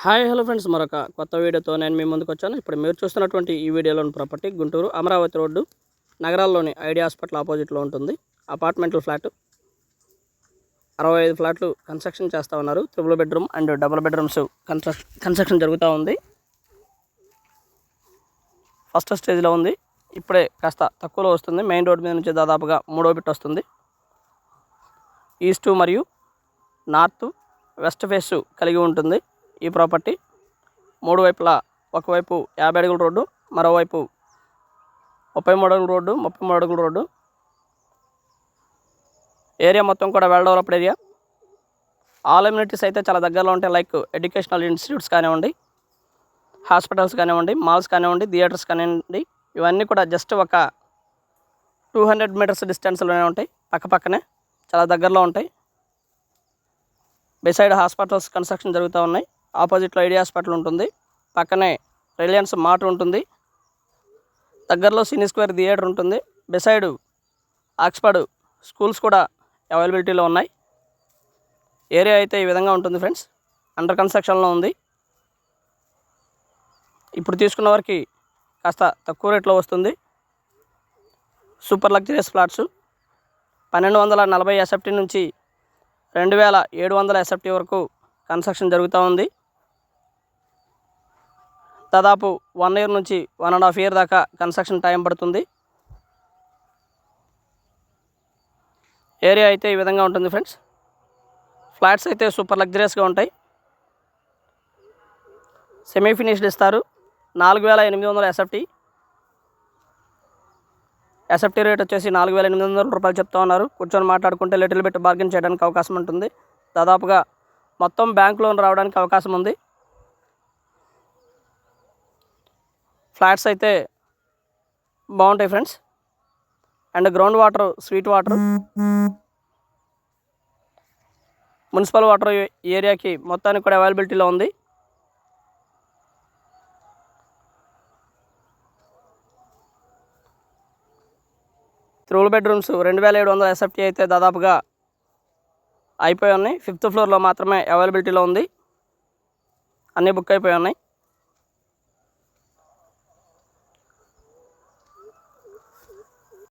Hi hello friends, మరొక కొత్త వీడియోతో నేను మీ ముందుకు వచ్చాను. ఇప్పుడు మీరు చూస్తున్నటువంటి ఈ వీడియోలోని ప్రాపర్టీ గుంటూరు అమరావతి రోడ్డు నగరాల్లోని ఐడియా హాస్పిటల్ ఆపోజిట్లో ఉంటుంది. అపార్ట్మెంటల్ ఫ్లాట్ 65 ఫ్లాట్లు కన్స్ట్రక్షన్ చేస్తూ ఉన్నారు. Triple bedroom and double bedrooms construction జరుగుతూ ఉంది. ఫస్ట్ స్టేజ్లో ఉంది. ఇప్పుడే కాస్త తక్కువలో వస్తుంది. మెయిన్ రోడ్ మీద నుంచి దాదాపుగా 3వ బిట్ వస్తుంది. ఈస్ట్ మరియు నార్త్ వెస్ట్ ఫేస్ కలిగి ఉంటుంది ఈ ప్రాపర్టీ. 3 వైపులా, ఒకవైపు 50 అడుగుల రోడ్డు, మరోవైపు 33 అడుగుల రోడ్డు, 33 అడుగుల రోడ్డు. ఏరియా మొత్తం కూడా well developed area. All amenities అయితే చాలా దగ్గరలో ఉంటాయి. లైక్ ఎడ్యుకేషనల్ ఇన్స్టిట్యూట్స్ కానివ్వండి, హాస్పిటల్స్ కానివ్వండి, మాల్స్ కానివ్వండి, థియేటర్స్ కానివ్వండి, ఇవన్నీ కూడా జస్ట్ ఒక 200 మీటర్స్ డిస్టెన్స్లోనే ఉంటాయి. పక్కపక్కనే చాలా దగ్గరలో ఉంటాయి. బిసైడ్ హాస్పిటల్స్ కన్స్ట్రక్షన్ జరుగుతూ ఉన్నాయి. ఆపోజిట్లో ఐడియా హాస్పిటల్ ఉంటుంది. పక్కనే రిలయన్స్ మార్ట్ ఉంటుంది. దగ్గరలో సినీ స్క్వేర్ థియేటర్ ఉంటుంది. బిసైడ్ ఆక్స్ఫర్డ్ స్కూల్స్ కూడా అవైలబిలిటీలో ఉన్నాయి. ఏరియా అయితే ఈ విధంగా ఉంటుంది ఫ్రెండ్స్. అండర్ కన్స్ట్రక్షన్లో ఉంది. ఇప్పుడు తీసుకున్న వారికి కాస్త తక్కువ రేట్లో వస్తుంది. సూపర్ లగ్జరియస్ ఫ్లాట్స్ 1240 ఎస్ఎఫ్టీ నుంచి 2700 ఎస్ఎఫ్టీ వరకు కన్స్ట్రక్షన్ జరుగుతూ ఉంది. దాదాపు 1 ఇయర్ నుంచి 1.5 ఇయర్ దాకా కన్స్ట్రక్షన్ టైం పడుతుంది. ఏరియా అయితే ఈ విధంగా ఉంటుంది ఫ్రెండ్స్. ఫ్లాట్స్ అయితే సూపర్ లగ్జరియస్గా ఉంటాయి. సెమీ ఫినిష్డ్ ఇస్తారు. 4800 ఎస్ఎఫ్టీ. ఎస్ఎఫ్టీ రేట్ వచ్చేసి 4800 రూపాయలు చెప్తా ఉన్నారు. కూర్చొని మాట్లాడుకుంటే లిటిల్ బిట్ బార్గెన్ చేయడానికి అవకాశం ఉంటుంది. దాదాపుగా మొత్తం బ్యాంక్ లోన్ రావడానికి అవకాశం ఉంది. ఫ్లాట్స్ అయితే బాగుంటాయి friends. And ground water, sweet water, municipal water ఏరియాకి మొత్తానికి కూడా అవైలబిలిటీలో ఉంది. త్రిబుల్ బెడ్రూమ్స్ 2700 ఎస్ఎఫ్టీ అయితే దాదాపుగా అయిపోయి ఉన్నాయి. 5th ఫ్లోర్లో మాత్రమే అవైలబిలిటీలో ఉంది. అన్నీ బుక్ అయిపోయి ఉన్నాయి.